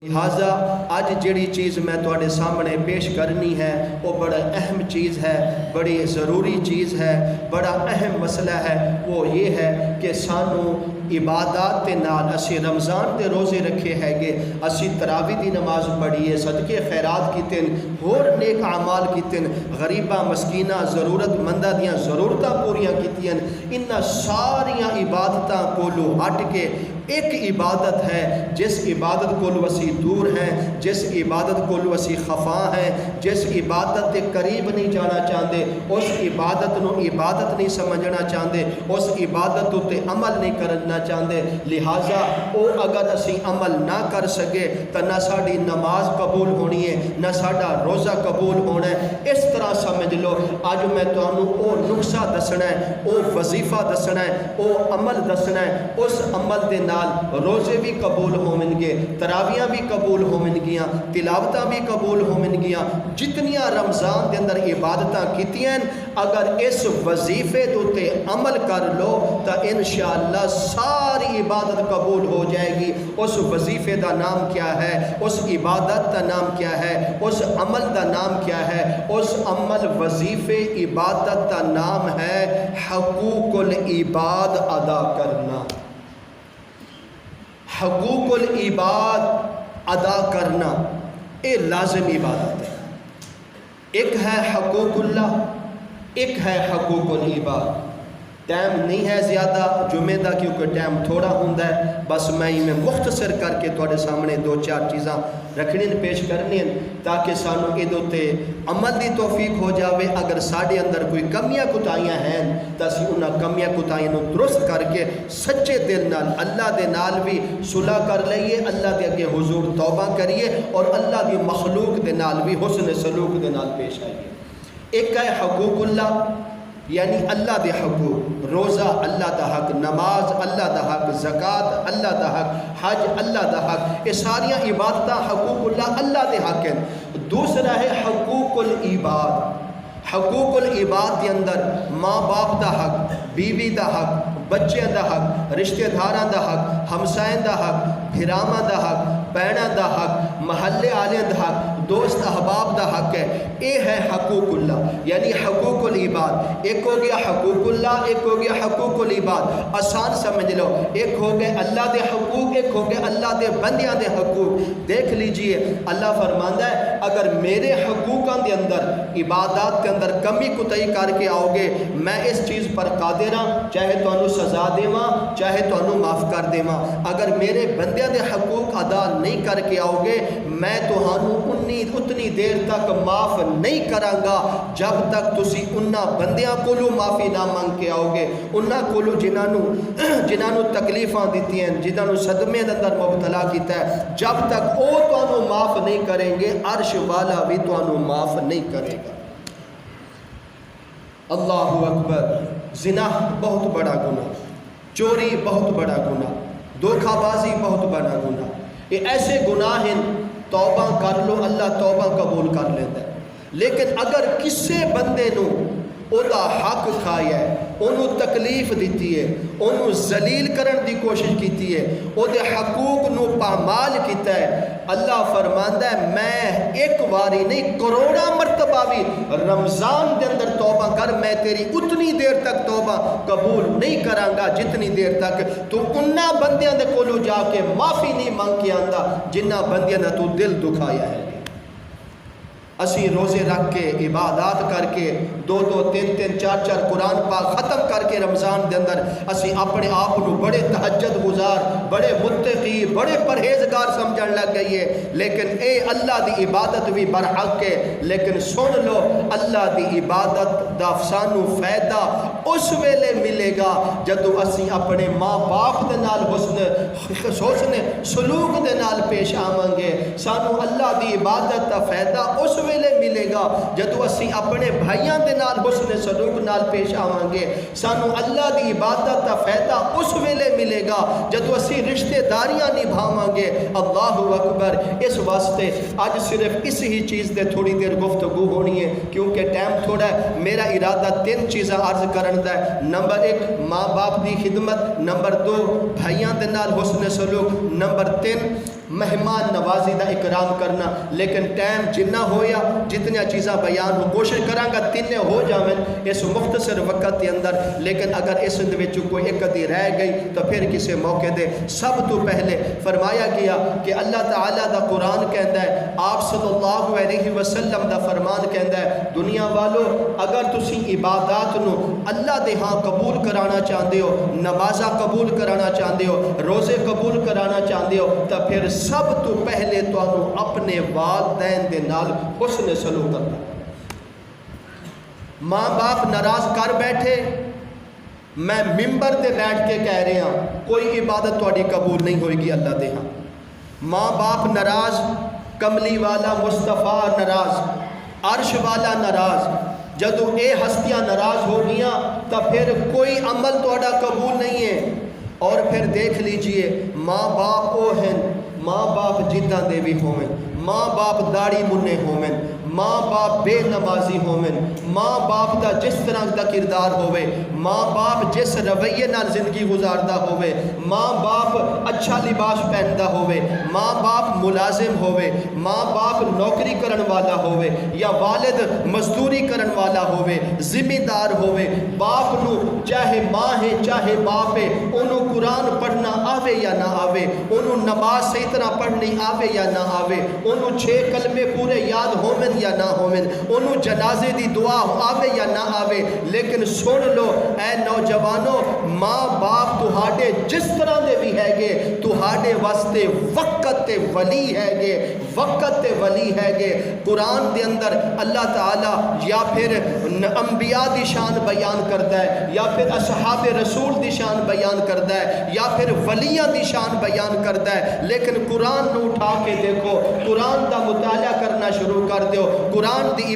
لہٰذا اج جڑی چیز میں تواڈے سامنے پیش کرنی ہے وہ بڑا اہم چیز ہے، بڑی ضروری چیز ہے، بڑا اہم مسئلہ ہے۔ وہ یہ ہے کہ سانو عبادات دے نال اسی رمضان دے روزے رکھے ہے گے، اسی تراویح دی نماز پڑھیے، صدقے خیرات کیتن، ہور نیک اعمال کیتن، غریباں مسکیناں ضرورت منداں دیاں ضرورتاں پوریاں کیتیاں، انہاں ساریاں عبادتاں کولو ہٹ کے ایک عبادت ہے جس عبادت کو اسی دور ہیں، جس عبادت کو اسی خفا ہیں، جس عبادت کے قریب نہیں جانا چاہتے، اس عبادت نو عبادت نہیں سمجھنا چاہتے، اس عبادت تے عمل نہیں کرنا چاہتے۔ لہٰذا او اگر اسی عمل نہ کر سکے تو نہ ساڑی نماز قبول ہونی ہے، نہ ساڑا روزہ قبول ہونا ہے۔ اس طرح سمجھ لو آج میں تانوں او نقصہ دسنا ہے، او وظیفہ دسنا ہے، او عمل دسنا ہے، اس عمل دے نال روزے بھی قبول ہون گے، تراویاں بھی قبول ہون گیاں، تلاوتاں بھی قبول ہون گیاں، جتنیاں رمضان دے اندر عبادتاں کیتیاں اگر اس وظیفے تے عمل کر لو تو انشاءاللہ ساری عبادت قبول ہو جائے گی۔ اس وظیفے دا نام کیا ہے؟ اس عبادت دا نام کیا ہے؟ اس عمل دا نام کیا ہے؟ اس عمل وظیفے عبادت دا نام ہے حقوق العباد ادا کرنا۔ حقوق العباد ادا کرنا یہ لازم عبادت ہے۔ ایک ہے حقوق اللہ، ایک ہے حقوق العباد۔ ٹائم نہیں ہے زیادہ جمعے دا کیونکہ ٹائم تھوڑا ہوندا ہے، بس میں مختصر کر کے تواڈے سامنے دو چار چیزاں رکھنی پیش کرنی ہیں تاکہ سانو ادو تے عمل دی توفیق ہو جاوے۔ اگر ساڈے اندر کوئی کمیاں کوتاہیاں ہیں تو اسی انہاں کمیاں کوتاہیاں نو درست کر کے سچے دل نال اللہ دے نال بھی صلح کر لئیے، اللہ دے اگے حضور توبہ کریے اور اللہ دی مخلوق دے نال بھی حسن سلوک دے نال پیش آئیے۔ ایک ہے حقوق اللہ یعنی اللہ دے حقوق، روزہ اللہ دا حق، نماز اللہ دا حق، زکوٰۃ اللہ دا حق، حج اللہ دا حق، یہ ساریاں عبادتاں حقوق اللہ اللہ دے حق ہیں۔ دوسرا ہے حقوق العباد۔ حقوق العباد کے اندر ماں باپ دا حق، بیوی دا حق، بچیاں دا حق، رشتہ داراں دا حق، ہمسائیں دا حق، بھراواں دا حق، بہناں دا حق، محلے والے دا حق، دوست احباب دا حق ہے۔ یہ ہے حقوق اللہ یعنی حقوق العباد۔ ایک ہو گیا حقوق اللہ، ایک ہو گیا حقوق العباد۔ آسان سمجھ لو، ایک ہو گئے اللہ دے حقوق، ایک ہو گئے اللہ دے بندیاں دے حقوق۔ دیکھ لیجئے اللہ فرماندا ہے اگر میرے حقوقاں دے اندر عبادات کے اندر کمی کوتاہی کر کے آؤ گے میں اس چیز پر قادر ہاں، چاہے تانوں سزا دیواں چاہے تانوں معاف کر دیواں۔ اگر میرے بندیاں دے حقوق ادا نہیں کر کے آؤ گے میں تہانوں اتنی دیر تک معاف نہیں کراں گا جب تک تسی انہاں بندیاں کولو معافی نہ مانگ کے آؤ گے، انہاں کولو جنہاں تکلیفاں دیتی ہیں، جنہاں صدمے دے اندر مبتلا کیتا ہے، جب تک او تانوں معاف نہیں کریں گے عرش والا بھی تانوں معاف نہیں کرے گا۔ اللہ اکبر۔ زنا بہت بڑا گناہ، چوری بہت بڑا گناہ، دھوکہ بازی بہت بڑا گناہ، یہ ایسے گناہ ہیں توبہ کر لو اللہ توبہ قبول کر لیتا ہے۔ لیکن اگر کسے بندے نو او دا حق کھایا ہے، انہوں تکلیف دیتی ہے، انہوں ذلیل کرن دی کوشش کیتی ہے، او دے حقوق نو پامال کیتا ہے، اللہ فرماندا ہے میں ایک واری نہیں کروڑا مرتبہ بھی رمضان دے اندر توبہ کر میں تیری اتنی دیر تک توبہ قبول نہیں کراں گا جتنی دیر تک تو انہاں بندیاں دے کولو جا کے معافی نہیں مانگ کے آندا جنہاں بندیاں دا تو دل دکھایا ہے۔ اسی روزے رکھ کے عبادات کر کے دو دو تین تین چار چار قرآن پاک ختم کر کے رمضان دے اندر اسی اپنے آپ کو بڑے تہجد گزار، بڑے متقی، بڑے پرہیزگار سمجھن لگ گئی ہے، لیکن اے اللہ دی عبادت بھی برحق ہے۔ لیکن سن لو اللہ دی عبادت دا سانو فائدہ اس ویلے ملے گا جدو اسی اپنے ماں باپ دے نال حسن سلوک دے نال پیش آواں گے۔ سانو اللہ دی عبادت دا فائدہ اس ویلے ملے گا جدو اسی اپنے بھائیاں دے نال حسن سلوک نال پیش آواں گے۔ سانو اللہ دی عبادت دا فائدہ اس ویلے ملے گا جدو اسی رشتہ داریاں نبھاواں گے۔ اللہ اکبر۔ اس واسطے آج صرف اس ہی چیز دے تھوڑی دیر گفتگو ہونی ہے کیونکہ ٹائم تھوڑا ہے۔ میرا ارادہ تین چیزاں عرض کرن دا ہے۔ نمبر ایک ماں باپ دی خدمت، نمبر دو بھائیاں دے نال حسن سلوک، نمبر تین مہمان نوازی دا اکرام کرنا، لیکن ٹائم جنہ ہویا جتنی چیزاں بیان ہو کوشش کراں گا تینے ہو جاویں اس مختصر وقت کے اندر، لیکن اگر اس وچ کوئی ایک ادھی رہ گئی تو پھر کسی موقع دے سب تو پہلے فرمایا گیا کہ اللہ تعالیٰ دا قرآن کہندا ہے، آپ صلی اللہ علیہ وسلم دا فرمان کہندا ہے، دنیا والو اگر تسی عبادات نو اللہ دے ہاں قبول کرانا چاہتے ہو، نمازہ قبول کرانا چاہتے ہو، روزے قبول کرانا چاہتے ہو، تو پھر سب تو پہلے تو اپنے والدین دے نال حسن سلوک کرنا۔ ماں باپ ناراض کر بیٹھے، میں ممبر تے بیٹھ کے کہہ رہے ہاں کوئی عبادت تہاڈی قبول نہیں ہوئے گی اللہ دے ہاں۔ ماں باپ ناراض، کملی والا مصطفیٰ ناراض، عرش والا ناراض، جدو اے ہستیاں ناراض ہو گیا تو پھر کوئی عمل تہاڈا قبول نہیں ہے۔ اور پھر دیکھ لیجئے ماں باپ او ہیں، ماں باپ جدہ دے بھی ہوئیں، ماں باپ داڑھی مننے ہوئیں، ماں باپ بے نمازی ہوئیں، ماں باپ دا جس طرح دا کردار ہوئے، ماں باپ جس رویے نال زندگی گزاردہ ہوئے، ماں باپ اچھا لباس پہندا ہوئے، ماں باپ ملازم ہوئے، ماں باپ نوکری کرن والا ہوئے یا والد مزدوری کرن والا ہوئے، ذمہ دار ہوئے، باپ نو چاہے ماں ہے چاہے باپ ہے انہوں قرآن پڑھنا آوے یا نہ آوے، انہوں نماز صحیح طرح پڑھنی آوے یا نہ آوے، انہوں 6 کلمے پورے یاد ہومن یا نہ ہومن، انہوں جنازے دی دعا آوے یا نہ آوے، لیکن سن لو اے نوجوانوں، ماں باپ تہاڈے جس طرح دے بھی ہے گے تہاڈے واسطے وقت تے ولی ہے گے، وقت تے ولی ہے گے۔ قرآن دے اندر اللہ تعالیٰ یا پھر انبیاء دی شان بیان کرتا ہے، یا پھر اصحاب رسول دی شان بیان کرتا ہے، یا پھر ولیاں دی شان بیان کرتا ہے، لیکن قرآن نو اٹھا کے دیکھو، قرآن دا مطالعہ کرنا شروع کر دیو، قرآن دی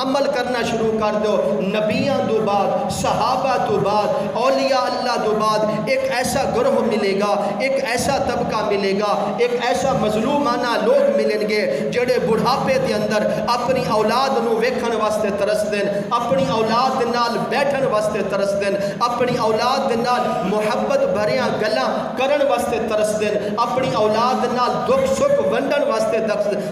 عمل کرنا شروع کر دو، نبیاں دو بعد، صحابہ تو بعد، اولیاء اللہ دو بعد ایک ایسا گروہ ملے گا، ایک ایسا طبقہ ملے گا، ایک ایسا مظلومانہ لوگ ملیں گے جڑے بڑھاپے دے اندر اپنی اولاد نو ویکھن واسطے ترس دین، اپنی اولاد دے نال بیٹھن واسطے ترس دین، اپنی اولاد دے نال محبت بھریاں گلاں کرن واسطے ترس دین، اپنی اولاد دے نال دکھ سکھ ونڈن واسطے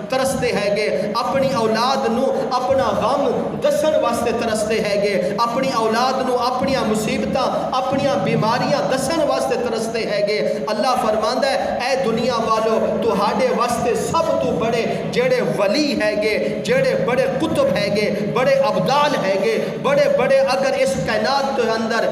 ترستے ہیں گے، اپنی اولاد نو اپنا غم دسن واسطے ترستے ہیں گے، اپنی اولاد نو اپنی مصیبتاں اپنی بیماریاں دسن واسطے ترستے ہیں گے۔ اللہ فرماندا ہے اے دنیا والو تہاڈے واسطے سب تو بڑے جڑے ولی ہے گے، جڑے بڑے قطب ہے گے، بڑے ابدال ہے گے، بڑے بڑے اگر اس کائنات کے اندر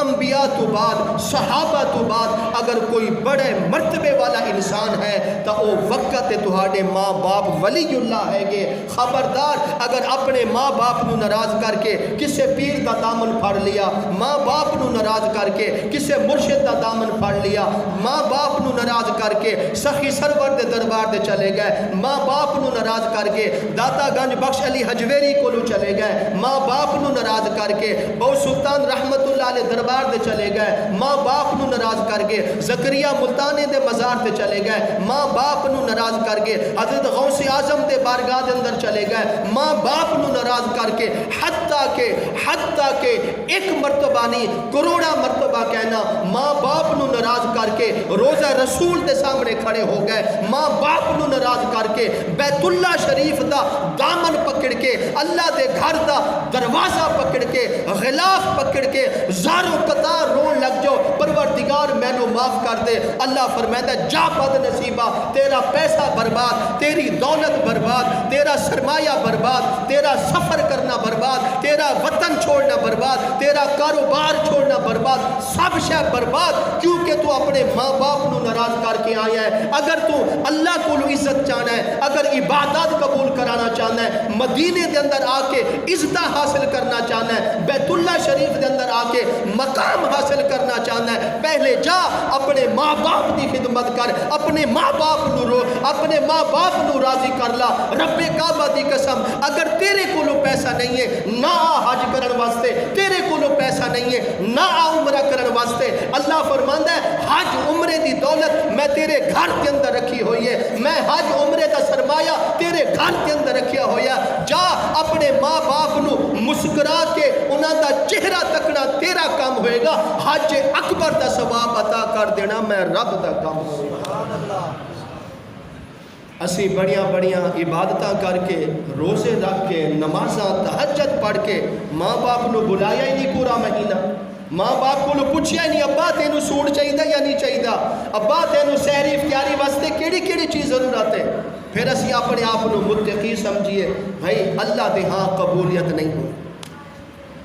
انبیاء تو بعد صحابہ تو بعد اگر کوئی بڑے مرتبے والا انسان ہے تو وہ وقت تہاڈے ماں باپ ولی اللہ ہے گے۔ خبردار اگر اپنے ماں باپ نو ناراض کر کے کسے پیر دا دامن پھڑ لیا، ماں باپ نو ناراض کر کے کسے مرشد دا دامن پھڑ لیا، ماں باپ نو ناراض کر کے سخی سرور دے دربار دے چلے گئے، ماں باپ نو ناراض کر کے داتا گنج بخش علی حجویری کو چلے گئے، ماں باپ نو ناراض کر کے بہو سلطان رحمت اللہ علیہ دربار دے چلے گئے، ماں باپ نو ناراض کر کے زکریا ملتانی دے مزار تے چلے گئے، ماں باپ نو ناراض کر کے حضرت غوث اعظم دے بارگاہ دے اندر چلے گئے، ماں باپ نو ناراض کر کے حتیٰ کہ ایک مرتبہ نہیں کروڑا مرتبہ کہنا ماں باپ نو ناراض کر کے روزہ رسول دے سامنے کھڑے ہو گئے، ماں باپ نو ناراض کر کے بیت اللہ شریف دا دامن پکڑ کے اللہ دے گھر دا دروازہ پکڑ کے غلاف پکڑ کے زاروں قطار رون لگ جاؤ پروردگار میں نو معاف کر دے۔ اللہ فرماتا ہے جا بد نصیبہ، تیرا پیسہ برباد، تیری دولت برباد، تیرا سرمایہ برباد، تیرا سفر کرنا برباد، تیرا وطن چھوڑنا برباد، تیرا کاروبار چھوڑنا برباد، سب شے برباد، کیونکہ تو اپنے ماں باپ نو ناراض کر کے آیا ہے۔ اگر تو اللہ کو عزت چاہنا ہے، اگر عبادات قبول کرانا چاہنا ہے، مدینے دے اندر آ کے عزت حاصل کرنا چاہنا ہے، بیت اللہ شریف دے اندر آ کے مقام حاصل کرنا چاہنا ہے، پہلے جا اپنے ماں باپ دی خدمت کر، اپنے ماں باپ نو رو، اپنے ماں باپ نو راضی کر لا۔ رب کعبہ دی قسم اگر تیرے کولو پیسہ نہیں ہے نہ آ حج کرن واسطے، تیرے کولو پیسہ نہیں ہے نہ آ عمرہ کرن واسطے، اللہ فرماندا ہے حج عمرے دی دولت میں تیرے گھر کے اندر رکھی ہوئی ہے، میں حج عمرے دا سرمایہ تیرے گھر کے اندر رکھیا ہویا، جا اپنے ماں باپ نو مسکرا کے انہاں دا چہرہ تکنا تیرا کام ہوئے گا، حج اکبر دا ثواب عطا کر دینا میں رب دا کام ہوئے گا۔ اسی بڑیاں بڑیاں عبادتاں کر کے روزے رکھ کے نمازاں تہجد پڑھ کے ماں باپ نو بلایا ہی نہیں پورا مہینہ، ماں باپ کو پوچھیا ہی نہیں ابا تینوں سوٹ چاہیے یا نہیں چاہیے، ابا تینوں سحری افطاری واسطے کیڑی کیڑی چیز ضرورت ہے، پھر اسی اپنے آپ کو متقی سمجھیے، بھائی اللہ دے ہاں قبولیت نہیں ہوئی،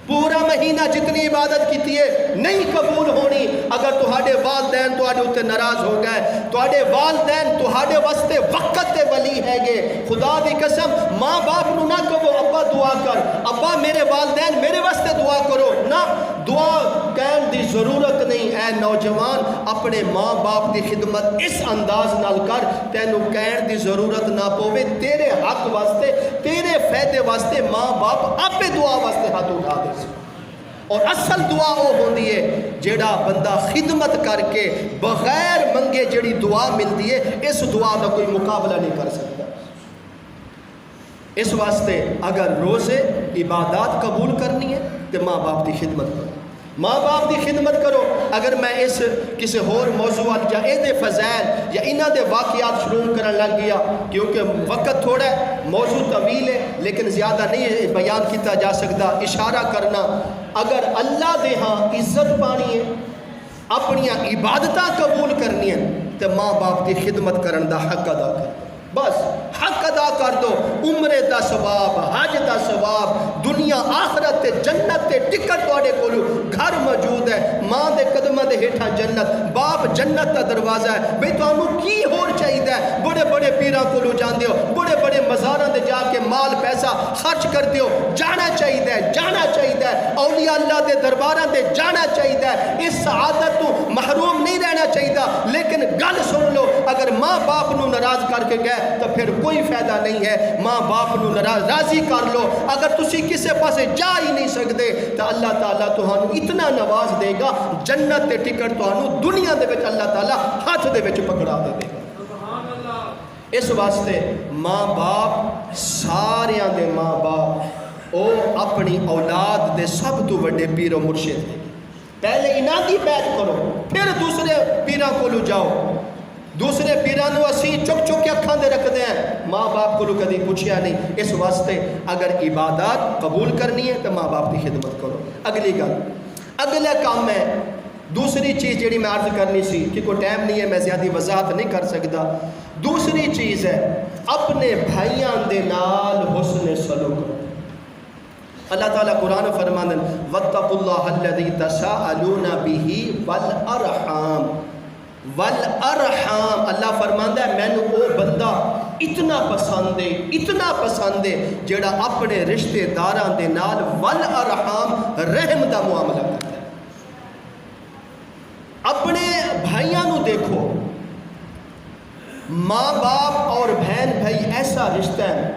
پورا مہینہ جتنی عبادت کیتی ہے نہیں قبول ہونی اگر تہاڈے والدین تہاڈے اوتے ناراض ہو گئے، تہاڈے والدین تہاڈے واسطے وقت تے ولی ہے گے، خدا دی قسم ماں باپ نو نہ کہو ابا دعا کر، ابا میرے والدین میرے واسطے دعا کرو، نہ دعا کہن دی ضرورت نہیں، اے نوجوان اپنے ماں باپ دی خدمت اس انداز نال کر، تینوں کہن دی ضرورت نہ پوے، تیرے حق واسطے تیرے فائدے واسطے ماں باپ آپ دعا واسطے ہاتھ اٹھا دے، اور اصل دعا وہ ہوندی ہے جیڑا بندہ خدمت کر کے بغیر منگے جیڑی دعا ملتی ہے، اس دعا کا کوئی مقابلہ نہیں کر سکتا۔ اس واسطے اگر روزے عبادات قبول کرنی ہے تو ماں باپ کی خدمت کرو، ماں باپ کی خدمت کرو۔ اگر میں اس کسی اور موضوعات یا اے فضائل یا انہاں دے واقعات شروع کرن لگ گیا کیونکہ وقت تھوڑا ہے، موضوع طویل ہے لیکن زیادہ نہیں بیان کیتا جا سکتا، اشارہ کرنا اگر اللہ دے ہاں عزت پانی ہے، اپنی عبادتاں قبول کرنی ہیں تو ماں باپ کی خدمت کرن دا حق ادا کر، بس حق ادا کر دو، عمرے دا ثواب، حج دا ثواب، دنیا آخرت تے جنت تے ٹکٹ تواڈے کولو گھر موجود ہے، ماں دے قدماں دے ہیٹھاں جنت، باپ جنت دا دروازہ ہے، بھئی تانوں کی ہور چاہیے؟ بڑے بڑے پیراں کولو جاندے ہو، بڑے بڑے مزاراں دے جا کے مال پیسہ خرچ کردے ہو، جانا چاہیے، جانا چاہیے، اولیاء اللہ دے درباراں دے جانا چاہیے، اس سعادت تو محروم نہیں رہنا چاہیے، لیکن گل سن لو اگر ماں باپ نو ناراض کر کے گئے تو پھر کوئی فائدہ نہیں ہے، ماں باپ نو راضی کر لو، اگر تسی کسے پاسے جا ہی نہیں سکتے تو اللہ تعالیٰ تہانوں اتنا نواز دے گا، جنت تے ٹکٹ تہانوں دنیا دے وچ اللہ تعالیٰ ہاتھ دے وچ پکڑا دے گا۔ اس واسطے ماں باپ ساریاں دے ماں باپ او اپنی اولاد دے سب تو بڑے پیر و مرشد ہیں، پہلے انہاں دی بیعت کرو پھر دوسرے پیراں کولو جاؤ، دوسرے پیرانو اسی چک چک کے اکھاں دے رکھ دیں، ماں باپ کو کدی پوچھیا نہیں۔ اس واسطے اگر عبادات قبول کرنی ہے تو ماں باپ کی خدمت کرو۔ اگلی گل، اگلا کام ہے، دوسری چیز جیڑی میں عرض کرنی سی کہ کوئی ٹائم نہیں ہے میں زیادہ وضاحت نہیں کر سکتا، دوسری چیز ہے اپنے بھائیاں دے نال حسن سلوک۔ اللہ تعالیٰ قرآن فرماندے وَاتَّقُوا اللَّهَ الَّذِي تَسَاءَلُونَ بِهِ وَالْأَرْحَامَ، والارحام اللہ فرماندا ہے میں نے وہ بندہ اتنا پسند ہے جیڑا اپنے رشتہ داراں دے نال والارحام رحم دا معاملہ کرتا ہے۔ اپنے بھائیاں نو دیکھو، ماں باپ اور بہن بھائی ایسا رشتہ ہے،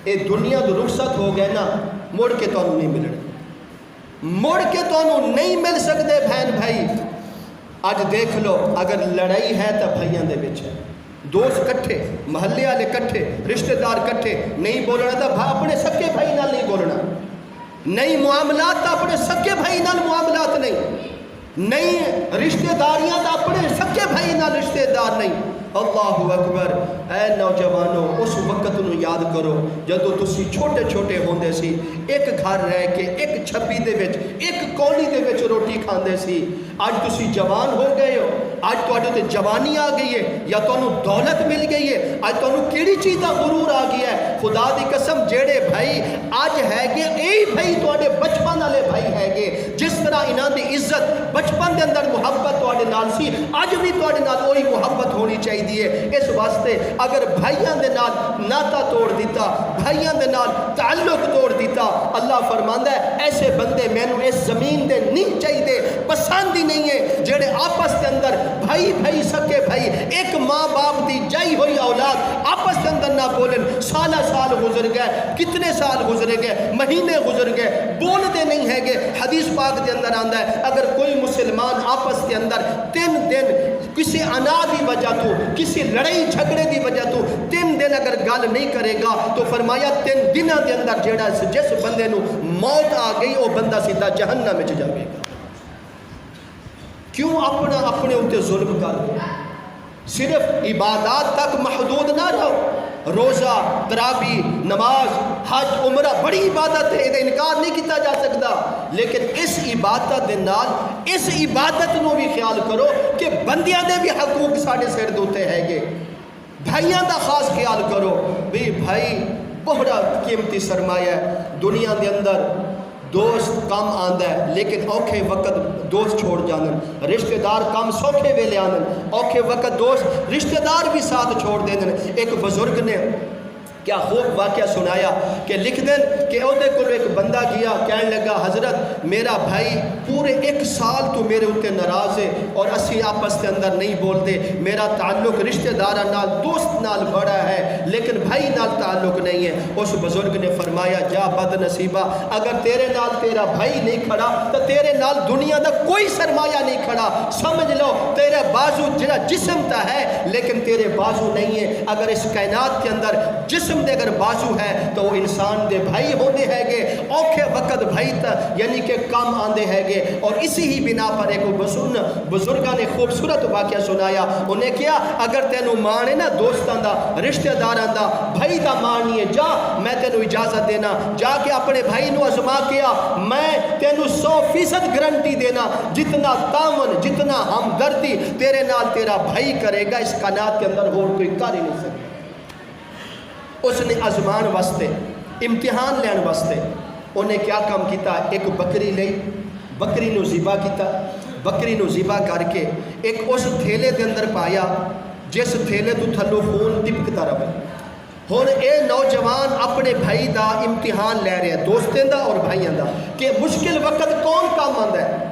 اے دنیا تو رخصت ہو گئے نا مڑ کے تو نہیں ملنے، مڑ کے تو نہیں مل سکتے بہن بھائی۔ آج دیکھ لو اگر لڑائی ہے تو بھائیاں دے بچ ہے، دوست کٹھے، محلے والے کٹھے، رشتہ دار کٹھے، نہیں بولنا تو اپنے سکے بھائی نال نہیں بولنا، نہیں معاملات تو اپنے سکے بھائی نال معاملات نہیں رشتہ داریاں تو اپنے سکے بھائی نال رشتہ دار نہیں۔ اللہ اکبر، اے نوجوانوں اس وقت نو یاد کرو جدو تسی چھوٹے چھوٹے ہوندے سی، ایک گھر رہ کے ایک چھپی دے وچ ایک کولی دے وچ روٹی کھاندے سی، آج تسی جوان ہو گئے ہو، آج تواڈے تے جوانی آ گئی ہے یا تانوں دولت مل گئی ہے، آج تانوں کیڑی چیز دا غرور آ گیا ہے؟ خدا دی قسم جیڑے بھائی آج ہے گے اے بھائی تواڈے بچپن والے بھائی ہے گے، جس طرح انہاں دی عزت بچپن دے اندر محبت تواڈے نال سی، اج بھی تواڈے نال وہی محبت ہونی چاہیے۔ اس واسطے اگر بھائیاں دے نال ناتا توڑ دیتا، بھائیاں دے نال تعلق توڑ دیتا، اللہ فرماندا ہے ایسے بندے مینوں اس زمین دے نہیں چاہیے، پسند ہی نہیں ہے جڑے آپس کے اندر بھائی بھائی سکے بھائی ایک ماں باپ دی جائی ہوئی اولاد آپس کے اندر نہ بولن، سالہ سال گزر گئے، کتنے سال گزرے گئے، مہینے گزر گئے، بولتے نہیں ہے گے۔ حدیث پاک دے اندر آندا ہے اگر کوئی مسلمان آپس کے اندر 3 دن کسی انا دی وجہ تو، کسی لڑائی جھگڑے دی وجہ تو 3 دن اگر گل نہیں کرے گا تو فرمایا 3 دنوں دے اندر جیڑا جس بندے نو موت آ گئی وہ بندہ سیدھا جہنم میں جاوے گا۔ کیوں اپنے اوتے ظلم کر دو؟ صرف عبادات تک محدود نہ رہو، روزہ، تراوی، نماز، حج، عمرہ بڑی عبادت ہے، یہ انکار نہیں کیتا جا سکتا، لیکن اس عبادت دے نال اس عبادت نو بھی خیال کرو کہ بندیاں دے بھی حقوق ساڈے سر دے اوتے ہے گے، بھائیاں دا خاص خیال کرو بھی بھائی بہت قیمتی سرمایہ ہے دنیا دے اندر۔ دوست کم آندا ہے لیکن اوکھے وقت دوست چھوڑ جانن، رشتہ دار کم سوکھے ویلے آنن، اوکھے وقت دوست رشتہ دار بھی ساتھ چھوڑ دین۔ ایک بزرگ نے کیا خوب واقعہ سنایا کہ لکھ دیں کہ اودے کو ایک بندہ گیا، کہنے لگا حضرت میرا بھائی پورے 1 سال تو میرے اوتے ناراض ہے اور اسی آپس کے اندر نہیں بولتے، میرا تعلق رشتہ داراں نال دوست نال بڑا ہے لیکن بھائی نال تعلق نہیں ہے۔ اس بزرگ نے فرمایا جا بد نصیبہ، اگر تیرے نال تیرا بھائی نہیں کھڑا تو تیرے نال دنیا دا کوئی سرمایہ نہیں کھڑا، سمجھ لو تیرا بازو جڑا جسم تا ہے لیکن تیرے بازو نہیں ہے۔ اگر اس کائنات کے اندر جسم دے اگر بازو ہے تو وہ انسان دے بھائی ہوندے ہے گے، اوکھے وقت بھائی تا یعنی کہ کام آندے ہے گے۔ اور اسی ہی بنا پر ایک بزرگاں نے خوبصورت واقعہ سنایا، انہیں کیا اگر تینوں مان ہے نا دوستاں دا، رشتہ داراں دا، بھائی دا مان نہیں ہے، جا میں تینوں اجازت دینا، جا کے اپنے بھائی نو ازما کیا، میں تینوں 100% گارنٹی دینا جتنا تعاون جتنا ہمدردی تیرے نال تیرا بھائی کرے گا اس کائنات کے اندر اور کوئی کر ہی نہیں سکتا۔ اس نے ازمان واسطے امتحان لین واسطے انہیں کیا کام کیتا، ایک بکری لئی، بکری نو ذبح کیتا، بکری نو ذبح کر کے ایک اس تھیلے دے اندر پایا جس تھیلے تو تھلو خون ٹپکتا رہے۔ ہن اے نوجوان اپنے بھائی دا امتحان لے رہے ہیں، دوستیں دا اور بھائیاں دا، کہ مشکل وقت کون کام آندا ہے۔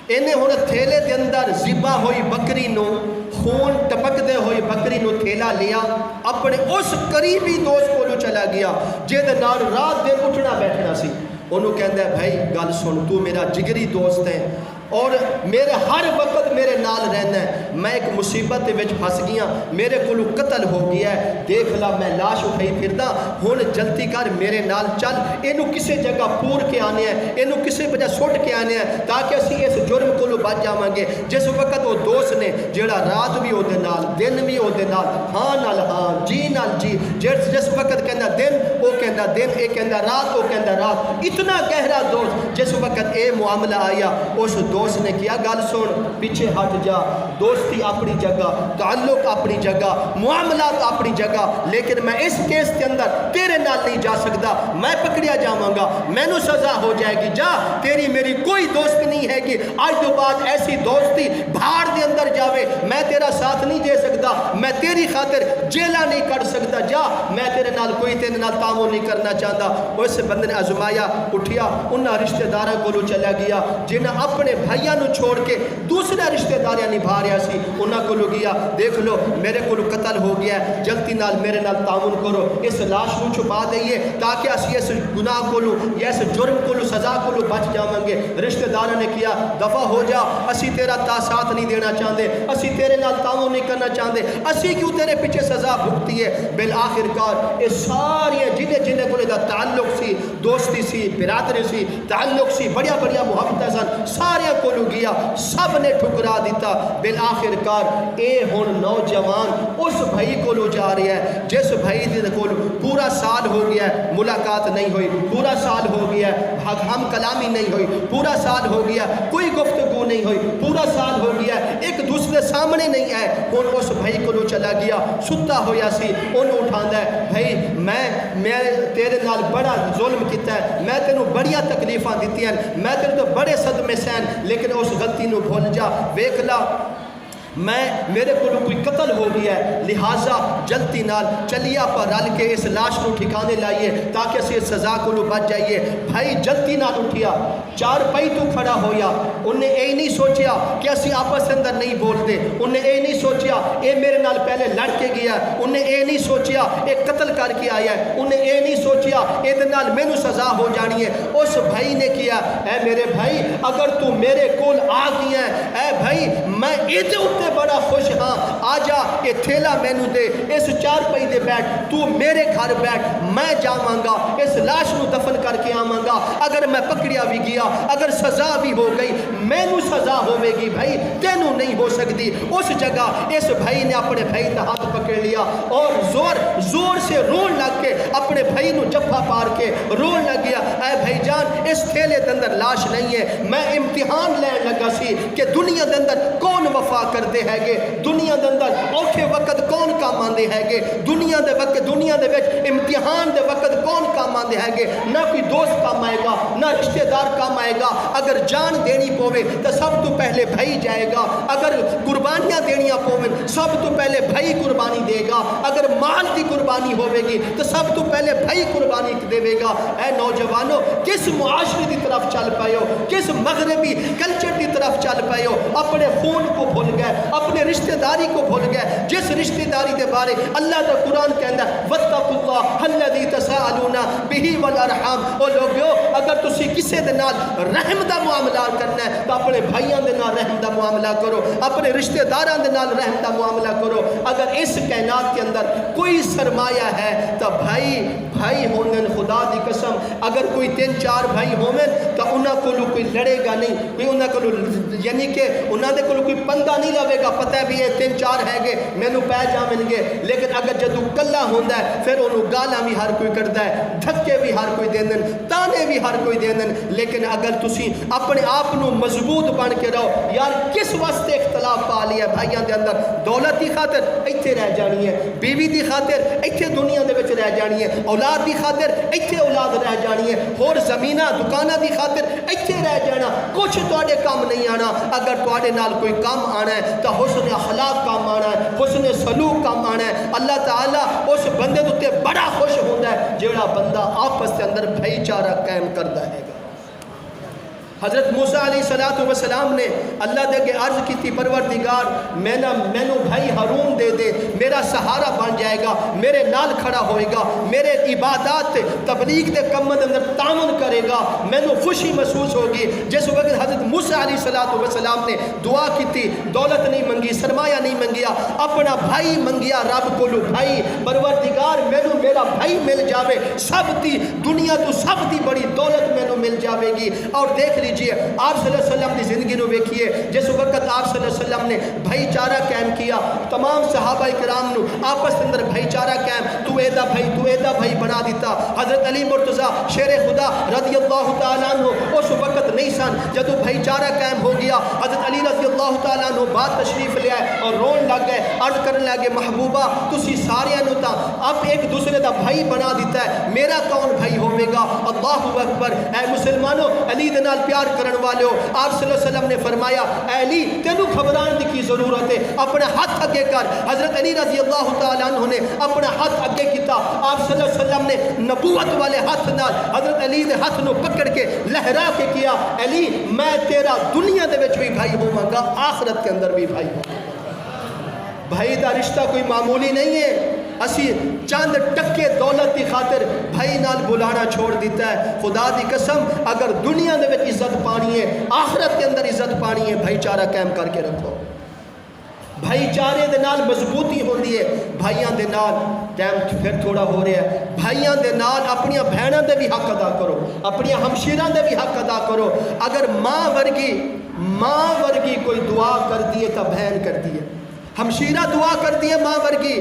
انہیں ہن تھیلے دے اندر ذبح ہوئی بکری نو، خون ٹپک دے ہوئی بکری نو تھیلا لیا، اپنے اس قریبی دوست کو چلا گیا جے دے نال رات دن اٹھنا بیٹھنا سی۔ انہوں کہندا ہے بھائی گل سن، تو میرا جگری دوست ہے اور میرے ہر وقت میرے نال رہنا ہے، میں ایک مصیبت وچ پھس گیا، میرے کولو قتل ہو گیا ہے، دیکھ لا میں لاش اٹھائی پھردا، ہن جلدی کر میرے نال چل، اینو کسے جگہ پور کے آنے ہیں، اینو کسے وجہ سٹ کے آنے ہیں تاکہ اسی اس جرم کولو بچ جاواں گے۔ جس وقت وہ دوست نے جیڑا رات بھی اودے نال دن بھی اودے نال ہاں نال ہاں جی نال جی، جس وقت کہندا دن وہ کہندا دن، اے کہندا رات وہ کہندا رات، اتنا گہرا دوست۔ جس وقت اے معاملہ آیا اس دوست نے کیا گل سن پیچھے ہٹ جا، دوستی اپنی جگہ، تعلق اپنی جگہ، معاملات اپنی جگہ، لیکن میں اس کیس کے اندر تیرے نال نہیں جا سکتا، میں پکڑیا جاواں گا، مینوں سزا ہو جائے گی، جا تیری میری کوئی دوست نہیں ہے کہ آج تو بعد ایسی دوستی بھاڑ دے اندر جاوے، میں تیرا ساتھ نہیں دے سکتا، میں تیری خاطر جیلا نہیں کر سکتا، جا میں تیرے نال کوئی تیرے نال تعاون نہیں کرنا چاہتا۔ اس بندے نے آزمایا، اٹھیا، انہاں رشتہ داراں کولو چلا گیا جنہاں اپنے بھائیاں نو چھوڑ کے دوسرا رشتہ داریاں نبھا رہا سی، انہاں کولو گیا، دیکھ لو میرے کولو قتل ہو گیا ہے، جلدی نال میرے نال تعاون کرو، اس لاش نو چھپا دئیے تاکہ اسی اس گناہ کولو یا اس جرم کولو سزا کولو بچ جاواں گے۔ رشتہ داراں نے کیا دفع ہو جا، اسی تیرا ساتھ نہیں دینا چاہتے، اسی تیرے نال تعاون نہیں کرنا چاہتے، اسی کیوں تیرے پیچھے سزا بھگتی ہے۔ بالآخر کار یہ ساری جنہیں کو دا تعلق سی، دوستی سی، برادری سی، تعلق سی، بڑیا بڑیا محبت سن، سارے کو گیا، سب نے ٹھکرا دیتا۔ بالآخر کار اے ہن نوجوان اس بھائی کو جا رہا ہے جس بھائی دے کول پورا سال ہو گیا ہے ملاقات نہیں ہوئی، پورا سال ہو گیا ہے ہم کلامی نہیں ہوئی، پورا سال ہو گیا کوئی گفتگو نہیں ہوئی، پورا سال ہو گیا ایک دوسرے سامنے نہیں آئے۔ ہن اس بھائی کو چلا گیا، ستا ہویا سی، انہوں اٹھاندا ہے بھائی میں تیرے نال بڑا ظلم کیتا ہے، میں تینوں بڑیا تکلیفاں دیتی ہیں، میں تیرے تو بڑے صدمے سین، لیکن اس غلطی نو بھول جا، ویکھ لا میرے کو کوئی قتل ہو گیا ہے، لہٰذا جلدی نال چلیے آپ رل کے اس لاش کو ٹھکانے لائیے تاکہ اسی سزا کو بچ جائیے۔ بھائی جلدی نال اٹھیا، چار پائی تو کھڑا ہویا، انہیں اے نہیں سوچیا کہ اسی آپس اندر نہیں بولتے، انہیں اے نہیں سوچیا اے میرے نال پہلے لڑ کے گیا، انہیں اے نہیں سوچیا اے قتل کر کے آیا ہے، انہیں اے نہیں سوچیا اے دے نال مینوں سزا ہو جانی ہے۔ اس بھائی نے کیا، اے میرے بھائی اگر تو میرے کول آ گیا ہے، اے بھائی میں اے دے میں بڑا خوش ہاں آ جا یہ تھیلا مینو دے اس چارپائی دے بیٹھ تو میرے گھر بیٹھ میں جاواں گا اس لاش نو دفن کر کے آواں گا اگر میں پکڑیا بھی گیا اگر سزا بھی ہو گئی مینو سزا ہوے گی بھائی تینوں نہیں ہو سکتی اس جگہ اس بھائی نے اپنے بھائی کا ہاتھ پکڑ لیا اور زور سے رون لگ کے اپنے بھائی نو جفا پار کے رون لگ گیا اے بھائی جان اس تھیلے دے اندر لاش نہیں ہے میں امتحان لین لگا سی کہ دنیا دے اندر کون وفا کرتے ہے گے دنیا دے اندر اوکھے وقت کون کام آندے ہے گے دنیا دے وچ امتحان دے وقت کون کام آندے ہے گے نہ کوئی دوست کام آئے گا نہ رشتہ دار کام آئے گا اگر جان دینی پوے تو سب تو پہلے بھائی جائے گا اگر قربانیاں دینیاں پویں سب تو پہلے بھائی قربانی دے گا اگر مال کی قربانی ہوے گی تو سب تو پہلے بھائی قربانی دے گا اے نوجوانوں کس معاشرے کی طرف چل پائے ہو کس مغربی کلچر کی طرف چل پائے ہو اپنے خون کو بھول گئے اپنے رشتہ داری کو بھول گئے جس رشتہ داری دے بارے اللہ کا قرآن کہندا ہے واتقوا اللہ الذی تساءلون به والارحام او لوگو اگر تسی کسے دے نال رحم دا معاملہ کرنا ہے تو اپنے بھائیاں دے نال رحم دا معاملہ کرو اپنے رشتہ داراں دے نال رحم دا معاملہ کرو اگر اس کائنات کے اندر کوئی سرمایہ ہے تو بھائی ہوندن خدا دی قسم اگر کوئی 3-4 بھائی ہوندن تو انہاں کو کوئی لڑے گا نہیں کوئی انہاں کو یعنی کہ انہاں دے کو کوئی پنگا نہیں لوے گا پتہ ہے بھی یہ 3-4 ہے گے مینوں پہ جاون گے لیکن اگر جدو کلا ہوندا ہے پھر انہوں گالاں بھی ہر کوئی کردا ہے دھکے بھی ہر کوئی دیندن تانے بھی ہر کوئی دیندن لیکن اگر تسی اپنے آپ نو مضبوط بن کے رہو یار کس واسطے اختلاف پا لیا بھائیاں دے اندر دولت دی خاطر ایتھے رہ جانی ہے بیوی دی خاطر ایتھے دنیا دے وچ رہ جانی ہے اولاد دی خاطر ایتھے اولاد رہ جانی ہے اور زمیناں دکاناں دی خاطر ایتھے رہ جانا کچھ تواڈے کام نہیں آنا اگر تواڈے نال کوئی کام آنا ہے تو حسن اخلاق کام آنا ہے حسن سلوک کام آنا ہے اللہ تعالیٰ اس بندے تے بڑا خوش ہوتا ہے جیڑا بندہ آپس کے اندر بھائی چارہ قائم کرتا ہے گا حضرت موسیٰ علیہ السلام نے اللہ دے کے عرض کی تھی پروردگار مینو بھائی ہارون دے دے میرا سہارا بن جائے گا میرے نال کھڑا ہوئے گا میرے عبادات تبلیغ دے کم اندر تعاون کرے گا مینو خوشی محسوس ہوگی جس وقت حضرت موسیٰ علیہ السلام نے دعا کی تھی دولت نہیں منگی سرمایہ نہیں منگیا اپنا بھائی منگیا رب کو بھائی پروردگار مینو میرا بھائی مل جاوے سب دی دنیا تو سب دی بڑی دولت مینو مل جاوے گی اور دیکھ لیجئے آپ صلی اللہ علیہ وسلم کی زندگی نو ویکھیے جس وقت آپ صلی اللہ علیہ وسلم نے بھائی چارہ قائم کیا تمام صحابہ کرام نو آپس اندر بھائی چارہ قائم تو ایدہ بھائی بنا دیتا حضرت علی مرتضیٰ شیر خدا رضی اللہ تعالیٰ عنہ اس وقت نہیں سن جدو بھائی چارہ قائم ہو گیا حضرت علی رضی اللہ تعالیٰ عنہ بات تشریف لے آئے اور رون لگ گئے عرض کرنے لگے محبوبہ تسی سارے انتا اب ایک دوسرے دا بھائی بنا دیتا ہے میرا کون بھائی ہوئے گا اللہ اکبر اے مسلمانوں علی دنال پیار کرن والے ہو آپ صلی اللہ علیہ وسلم نے فرمایا اے علی تینوں گھبران کی ضرورت ہے اپنا ہاتھ اگے کر حضرت علی رضی اللہ تعالیٰ عنہ نے اپنا ہاتھ اگے کیتا آپ صلی اللہ علیہ وسلم نے نبوت والے ہاتھ نال حضرت علی دے ہاتھ نو پکڑ کے لہرا کے کیا علی میں تیرا دنیا دے وچ بھی بھائی ہوواں گا آخرت کے اندر بھی بھائی ہوواں بھائی دا رشتہ کوئی معمولی نہیں ہے اسی چند ٹکے دولت کی خاطر بھائی نال بلانا چھوڑ دیتا ہے خدا دی قسم اگر دنیا دے وچ عزت پانی ہے آخرت کے اندر عزت پانی ہے بھائی چارہ قائم کر کے رکھو بھائی چارے دے نال مضبوطی ہوندی ہے بھائیاں دے نال ٹائم پھر تھوڑا ہو رہا ہے بھائیاں دے نال اپنی بہناں دے بھی حق ادا کرو اپنی ہمشیراں دے بھی حق ادا کرو اگر ماں ورگی کوئی دعا کر دیے تو بہن کر دیے ہمشیرہ دعا کر دیے ماں ورگی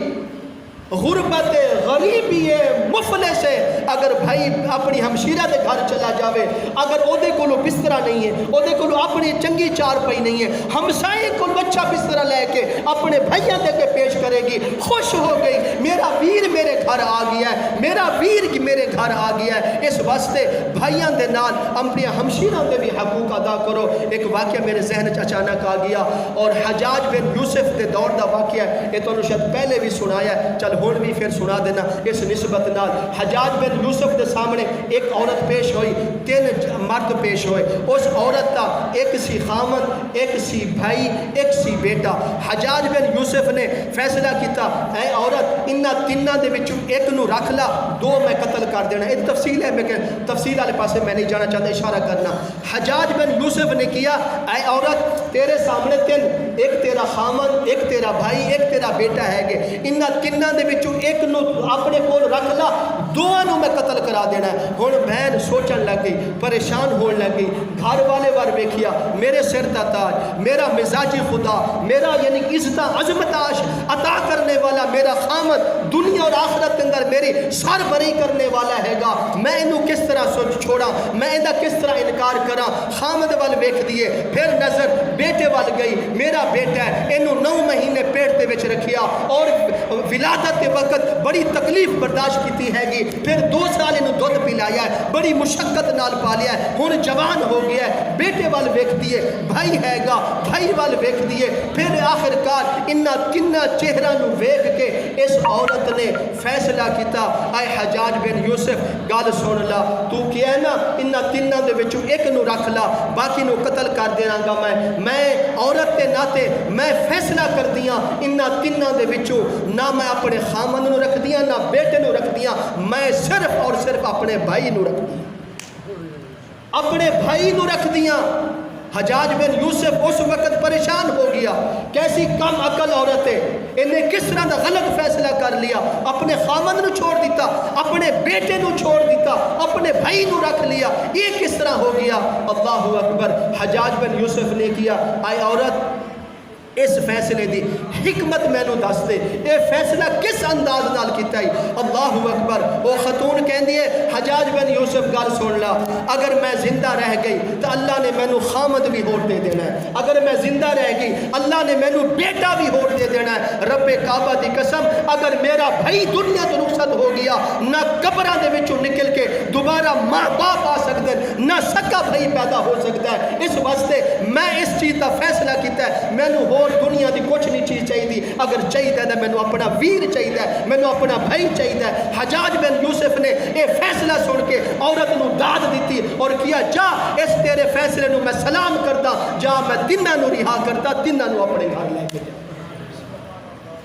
غربت غریبی مفلس ہے اگر بھائی اپنی ہمشیرہ دے گھر چلا جاوے اگر او دے کولو بسترہ نہیں ہے او دے کولو اپنی چنگی چار پئی نہیں ہے ہمسائے کولو اچھا بسترہ لے کے اپنے بھائیاں دے کے پیش کرے گی خوش ہو گئی میرا ویر میرے گھر آ گیا ہے میرا ویر میرے گھر آ گیا ہے اس واسطے بھائیاں دے نال اپنی ہمشیرہ دے بھی حقوق ادا کرو ایک واقعہ میرے ذہن اچانک آ گیا اور حجاج بن یوسف دے دور دا واقعہ ہے یہ تو شاید پہلے بھی سنایا ہے چل ہون بھی پھر سنا دینا اس نسبت نال حجاج بن یوسف کے سامنے ایک عورت پیش ہوئی، 3 مرد پیش ہوئے. اس عورت کا ایک سی خامد، ایک سی بھائی، ایک سی بیٹا. حجاج بن یوسف نے فیصلہ کیتا اے عورت انہاں تیناں دے وچوں ایک نو رکھ لا، 2 میں قتل کر دینا. ایک تفصیل ہے، میں کہ تفصیل والے پاسے میں نہیں جانا چاہتا، اشارہ کرنا. حجاج بن یوسف نے کیا اے عورت تیرے سامنے 3، ایک تیرا خامد، ایک تیرا بھائی، ایک تیرا بیٹا ہے گے، انہاں تیناں دے وچوں ایک نو اپنے کول رکھ لا، 2 نو میں قتل کرا دینا ہے. ہن بہن سوچن لگ گئی، پریشان ہون لگ گئی. گھر والے وار ویکھیا، میرے سر دا تاج، میرا مزاجی خدا، میرا یعنی عزت عظمت عطا کرنے والا میرا خامد، دنیا اور آخرت کے اندر میری سر بری کرنے والا ہے گا، میں انہوں کس طرح سوچ چھوڑا، میں انہاں کس طرح انکار کرا. خامد وال ویکھ دیے، پھر نظر بیٹے وال گئی، میرا بیٹا ہے، انہوں 9 مہینے پیٹ دے وچ رکھیا اور ولادت کے وقت بڑی تکلیف برداشت کیتی ہے گی، پھر 2 سال انہوں دودھ پلایا ہے، بڑی مشقت نال پالیا ہے، ہن جوان ہو گیا ہے. بیٹے وال ویکھ دیے، بھائی ہے گا، بھائی وال ویکھ دیے. پھر آخر کار انہاں تیناں چہرہ نو ویکھ کے اس عورت نے فیصلہ کیتا اے حجاج بن یوسف گل سن لا، تو کیا ہے نا انہاں تیناں دے وچوں ایک نو رکھ لا، باقی نو قتل کر دینا گا. میں عورت کے ناتے میں فیصلہ کر دیاں انہاں تیناں دے وچوں نہ میں اپنے خامن نو رکھ دیاں نہ بیٹے نو رکھ دیاں، میں صرف اور صرف اپنے بھائی نو رکھ دیاں، اپنے بھائی نو رکھ دیاں. حجاج بن یوسف اس وقت پریشان ہو گیا، کیسی کم عقل عورت ہے، انہیں کس طرح دا غلط فیصلہ کر لیا، اپنے خامد نو چھوڑ دیتا، اپنے بیٹے نو چھوڑ دیتا، اپنے بھائی نو رکھ لیا، یہ کس طرح ہو گیا. اللہ اکبر. حجاج بن یوسف نے کیا اے عورت اس فیصلے دی حکمت میں نو دس دے، اے فیصلہ کس انداز نال کیتا ہے. اللہ اکبر. وہ خاتون کہندی ہے حجاج بن یوسف گل سن لا، اگر میں زندہ رہ گئی تو اللہ نے میں نو خامد بھی ہور دے دینا ہے، اگر میں زندہ رہ گئی اللہ نے میں نو بیٹا بھی ہور دے دینا ہے. رب کعبہ دی قسم اگر میرا بھائی دنیا تو رخصت ہو گیا، نہ قبراں دے وچوں نکل کے دوبارہ ماں باپ آ سکتے، نہ سکا بھائی پیدا ہو سکتا ہے. اس واسطے میں اس چیز کا فیصلہ کیتا ہے، میں نو دنیا دی کچھ نہیں چیز چاہیے، اگر چاہیے تو میں اپنا ویر چاہیے، میں اپنا بھائی چاہیے. حجاج بن یوسف نے یہ فیصلہ سن کے عورت نو داد دیتی اور کیا جا اس تیرے فیصلے نو میں سلام کرتا، جا میں تیناں نو رہا کرتا، تیناں نو اپنے گھر لے کے جا.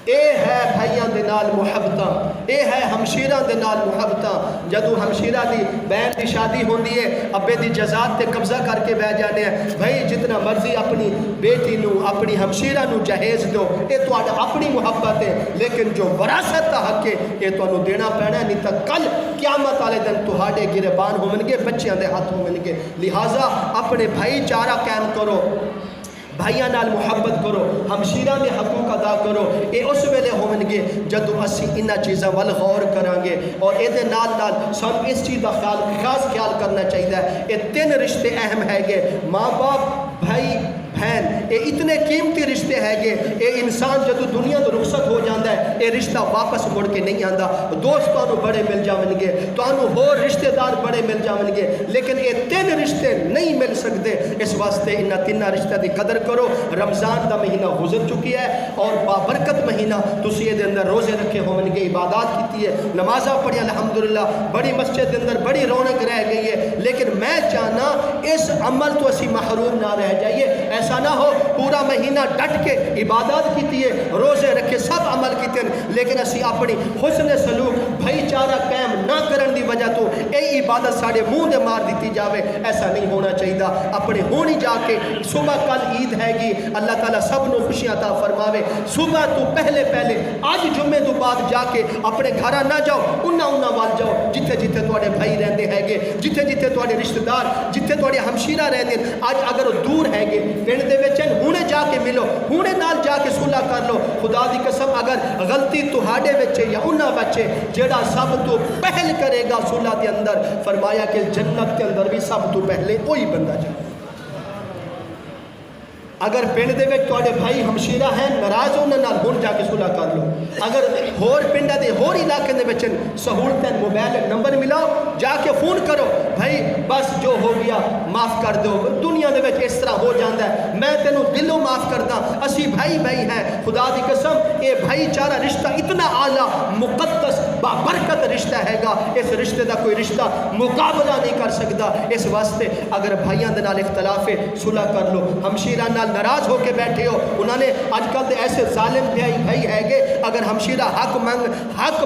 اے ہے بھائیاں دے نال محبتاں، اے ہے ہمشیراں دے نال محبتاں. جدو ہمشیرہ دی بہن دی شادی ہوندی ہے، ابے دی جزات تے قبضہ کر کے بہ جانے ہیں، بھائی جتنا مرضی اپنی بیٹی نو اپنی ہمشیرہ نو جہیز دو، اے تو اپنی محبت ہے، لیکن جو وراثت دا حق ہے اے تو انہوں دینا پینا، نہیں تا کل قیامت والے دن تہاڈے گربان ہون گے، بچیاں دے ہاتھ ہون گے. لہٰذا اپنے بھائی چارہ قائم کرو، بھائیاں نال محبت کرو، ہمشیرہ دے حقوق ادا کرو. اے اس ویلے ہون گے جدو اسی انہاں چیزاں وال غور کران گے. اور اے دے نال نال سانو اس چیز دا خاص خیال کرنا چاہیے. اے 3 رشتے اہم ہے گے، ماں باپ، بھائی، بہن. اے اتنے قیمتی رشتے ہے گے. اے انسان جدو دنیا تو رخصت ہو جاتا ہے اے رشتہ واپس مڑ کے نہیں آتا. دوست تانوں بڑے مل جاون گے، تانوں ہور رشتے دار بڑے مل جاون گے، لیکن اے 3 رشتے نہیں مل سکتے. اس واسطے انہاں 3 رشتہ دی قدر کرو. رمضان دا مہینہ گزر چکی ہے اور بابرکت مہینہ، تسی یہ دے اندر روزے رکھے ہون گے، عبادات کیتی ہے، نمازاں پڑھی الحمدللہ، بڑی مسجد دے اندر بڑی رونق رہ گئی ہے. لیکن میں چاہنا اس عمل تو اسی محروم نہ رہ جائیے. ایسا نہ ہو پورا مہینہ ڈٹ کے عبادات کیتی ہے، روزے رکھے، سب عمل کیتے ہیں، لیکن اسی اپنی حسن سلوک بھائی چارہ قائم نہ کرن دی وجہ تو اے عبادت ساڑے منہ دے مار دیتی جاوے. ایسا نہیں ہونا چاہیے. اپنے ہونی جا کے صبح کل عید ہے گی، اللہ تعالیٰ سب نو خوشیاں عطا فرماوے. صبح تو پہلے آج جمعے تو بعد جا کے اپنے گھراں نہ جاؤ، انہاں وال جاؤ جتھے جتھے تواڈے بھائی رہندے ہے گے، جتھے جتھے تواڈے رشتہ دار، جتھے تواڈے ہمشیرہ رہندے. اج اگر وہ دور ہے گے پنڈ دے وچ ہونے جا کے ملو، ہونے نال جا کے صلح کر لو. خدا دی قسم اگر غلطی تہاڈے وچ یا انہاں وچ جڑا سب تو پہل کرے گا صلح دے اندر، فرمایا کہ جنت کے اندر بھی سب تو پہلے وہی بندہ جائے. اگر پنڈ دے وچ تواڈے بھائی ہمشیرہ ہیں ناراض ہو، انہاں نال ہن جا کے صلح کر لو. اگر ہور پنڈاں دے ہور علاقے دے وچ سہولتیں، موبائل نمبر ملاؤ، جا کے فون کرو، بھائی بس جو ہو گیا معاف کر دو. دنیا دے وچ اس طرح ہو جاندا ہے، میں تینوں دلوں معاف کردا، اسی بھائی ہیں. خدا دی قسم اے بھائی چارہ رشتہ اتنا اعلیٰ، مقدس، بابرکت رشتہ ہے گا، اس رشتے دا کوئی رشتہ مقابلہ نہیں کر سکتا۔ اس واسطے اگر بھائیاں دے نال اختلاف ہے صلح کر لو۔ ہمشیرہ نال ناراض ہو کے بیٹھے ہو، انہوں نے اج کل دے ایسے ظالم بھائی ہے گے، اگر ہمشیرہ حق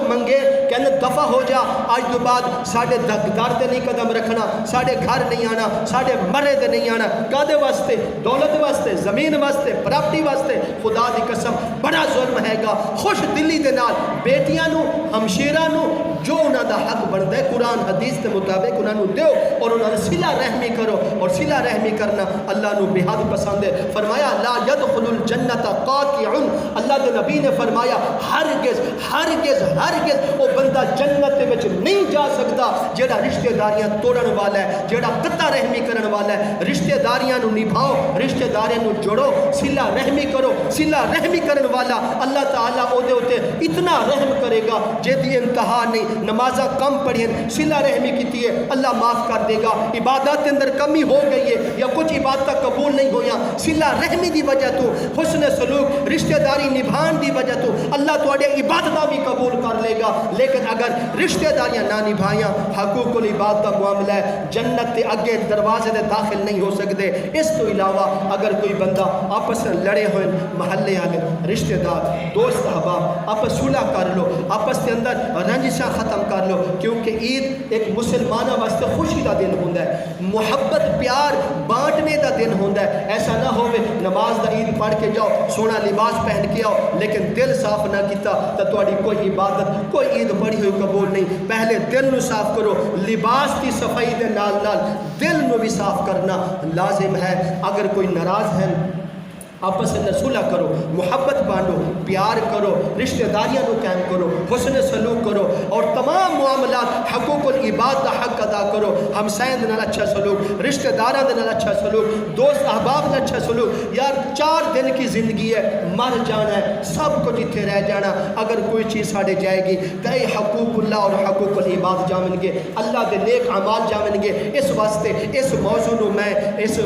منگے کہنے دفع ہو جا، آج تو بعد ساڑھے در دے نہیں قدم رکھنا، ساڑھے گھر نہیں آنا، ساڑھے مرے دے نہیں آنا، کادے واسطے؟ دولت واسطے، زمین واسطے، پراپرٹی واسطے۔ خدا دی قسم بڑا ظلم ہے گا۔ خوش دلی دے نال بیٹیاں نو، ہمشیرہ نو جو انہاں دا حق بنتا ہے قرآن حدیث کے مطابق انہاں نو دیو، اور انہاں نے صلہ رحمی کرو، اور صلہ رحمی کرنا اللہ نو بے حد پسند ہے۔ فرمایا لا يدخل الجنت قاطع، اللہ دے نبی نے فرمایا ہرگز ہرگز ہرگز وہ بندہ جنت دے وچ نہیں جا سکتا جیڑا رشتہ داریاں توڑن والا ہے، جیڑا قطع رحمی کرن والا ہے۔ رشتہ داریاں نو نبھاؤ، رشتہ داریاں نو جوڑو، صلہ رحمی کرو۔ صلہ رحمی کرن والا اللہ تعالیٰ او دے اوتے اتنا رحم کرے گا جیدی انتہا نہیں۔ نمازاں کم پڑھیں، صلہ رحمی کیتی ہے، اللہ معاف کر دے گا۔ عبادات کے اندر کمی ہو گئی ہے یا کچھ عبادت قبول نہیں ہویا، صلہ رحمی دی وجہ تو، حسن سلوک، رشتہ داری نبھان دی وجہ تو اللہ تواڈے عبادتاں بھی قبول کر لے گا۔ لیکن اگر رشتہ داریاں نہ نبھائیاں، حقوق العباد کا معاملہ ہے، جنت کے اگے دروازے دے داخل نہیں ہو سکتے۔ اس تو علاوہ اگر کوئی بندہ آپس میں لڑے ہوئے، محلے والے، رشتہ دار، دوست احباب، آپس صلح کر لو، آپس کے اندر رنجشاں ختم کر لو، کیونکہ عید ایک مسلمانہ واسطے خوشی کا دن ہوتا ہے، محبت پیار بانٹنے کا دن ہوتا ہے۔ ایسا نہ ہوئے نماز دا عید پڑھ کے جاؤ، سونا لباس پہن کے آؤ، لیکن دل صاف نہ کیتا تو تہاڈی کوئی عبادت، کوئی عید پڑھی ہوئی قبول نہیں۔ پہلے دل نو صاف کرو، لباس کی صفائی دے نال نال دل نو بھی صاف کرنا لازم ہے۔ اگر کوئی ناراض ہے آپس میں صلح کرو، محبت بانٹو، پیار کرو، رشتہ داریاں کو قائم کرو، حسن سلوک کرو، اور تمام معاملات حقوق العباد کا حق ادا کرو۔ ہمسائیں دے نال اچھا سلوک، رشتہ داراں دے نال اچھا سلوک، دوست احباب نال اچھا سلوک۔ یار 4 دن کی زندگی ہے، مر جانا ہے، سب کچھ اتنے رہ جانا۔ اگر کوئی چیز ساڑھے جائے گی تو یہ حقوق اللہ اور حقوق العباد جامن گے، اللہ دے نیک اعمال جامن گے۔ اس واسطے اس موضوع نو میں اس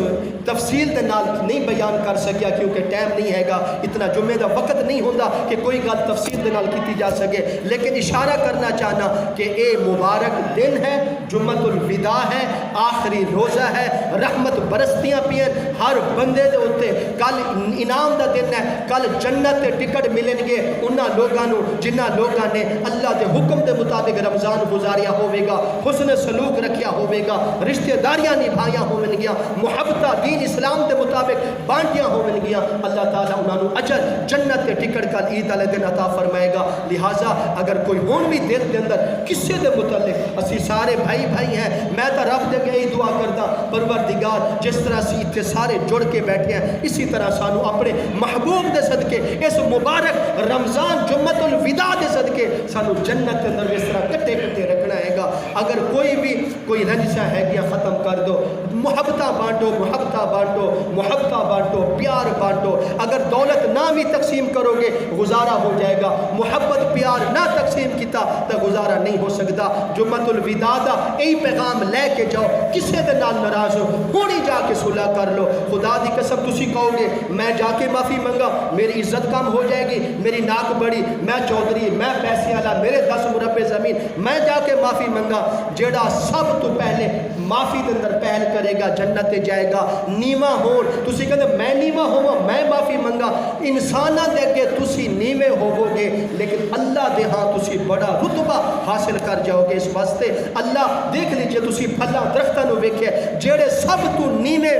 تفصیل دے نال نہیں بیان کر سکیا کیونکہ ٹائم نہیں ہے گا، اتنا جمعے دا وقت نہیں ہوتا کہ کوئی گل تفصیل دے نال کیتی جا سکے، لیکن اشارہ کرنا چاہنا کہ اے مبارک دن ہے، جمعۃ الوداع ہے، آخری روزہ ہے، رحمت برستیاں پی ہیں ہر بندے دے اوتے۔ کل انعام دا دن ہے، کل جنت دے ٹکٹ ملن گے انہاں لوگاں نو جنہاں لوگاں نے اللہ دے حکم دے مطابق رمضان گزاریا ہوے گا، حسن سلوک رکھیا ہوے گا، رشتہ داریاں نبھائیاں ہون گیاں، محبتہ دین اسلام دے مطابق بانٹیاں ہون گیاں۔ اللہ تعالیٰ انہاں نو اجر جنت کے ٹکٹ کا عید والے دن عطا فرمائے گا۔ لہٰذا اگر کوئی ہون بھی دل دے اندر کسے دے متعلق، اسی سارے بھائی ہیں، میں تو رب دے کے دعا کردا پروردگار جس طرح اسی اتنے سارے جڑ کے بیٹھے ہیں، اسی طرح سانو اپنے محبوب دے صدقے اس مبارک رمضان جمعۃ الوداع دے صدقے سانو جنت کے اندر اس طرح کٹے کٹے رکھنا ہے گا۔ اگر کوئی رنجشاں ہے گیا ختم کر دو، محبتہ بانٹو، محبتہ بانٹو، محبتہ بانٹو، پیار بانٹو۔ اگر دولت نہ بھی تقسیم کرو گے گزارا ہو جائے گا، محبت پیار نہ تقسیم کیتا تو گزارا نہیں ہو سکتا۔ جمعۃ الوداع دا یہی پیغام لے کے جاؤ، کسے دے نال ناراض ہو ہونی جا کے صلح کر لو۔ خدا دی قسم تسی کہو گے میں جا کے معافی منگا میری عزت کم ہو جائے گی، میری ناک بڑی، میں چودھری، میں پیسے والا، میرے 10 مربع زمین، میں جا کے معافی منگا۔ جیڑا سب تو پہلے معافی دے اندر پہل کرے گا جنت تے جائے گا۔ نیواں ہون تسی کہتے میں نیواں ہوا، میں معافی منگا، انساناں دے کے تسی نیوے ہوو گے لیکن اللہ دے ہاں تسی بڑا رتبہ حاصل کر جاؤ گے۔ اس واسطے اللہ دیکھ لیجئے تسی پھلاں درختاں نو ویکھے جیڑے سب تو نیوے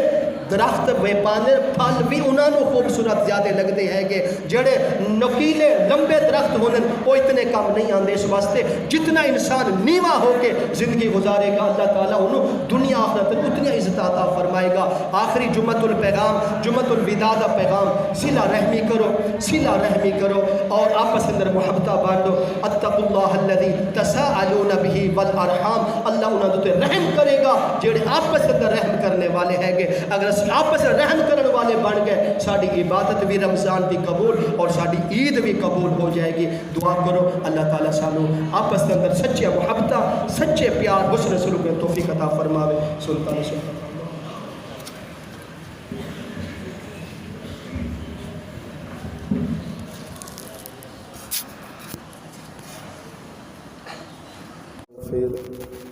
درخت ویپانے پھل بھی انہوں نے خوبصورت زیادہ لگتے ہیں کہ جڑے نکیلے لمبے درخت ہونے وہ اتنے کم نہیں آتے۔ اس واسطے جتنا انسان نیواں ہو کے زندگی گزارے گا اللہ تعالیٰ انہوں دنیا آخرت اتنی عزت عطا فرمائے گا۔ آخری جمعۃ الپیغام، جمعۃ الوداع کا پیغام، صلہ رحمی کرو، صلہ رحمی کرو اور آپس اندر محبتہ بانٹو۔ اتقوا اللہ الذی تساءلون بہ والارحام، اللہ انہوں نے رحم کرے گا جڑے آپس اندر رحم کرنے والے ہیں گے۔ اگر آپس رحم کرنے والے بن گئے ساری عبادت بھی رمضان بھی قبول اور ساری عید بھی قبول ہو جائے گی۔ دعا کرو اللہ تعالیٰ سانو آپس کے اندر سچے محبتہ، سچے پیار، حسن سلوک میں توفیق عطا فرماوے۔ سلطان سلطان التوفیق.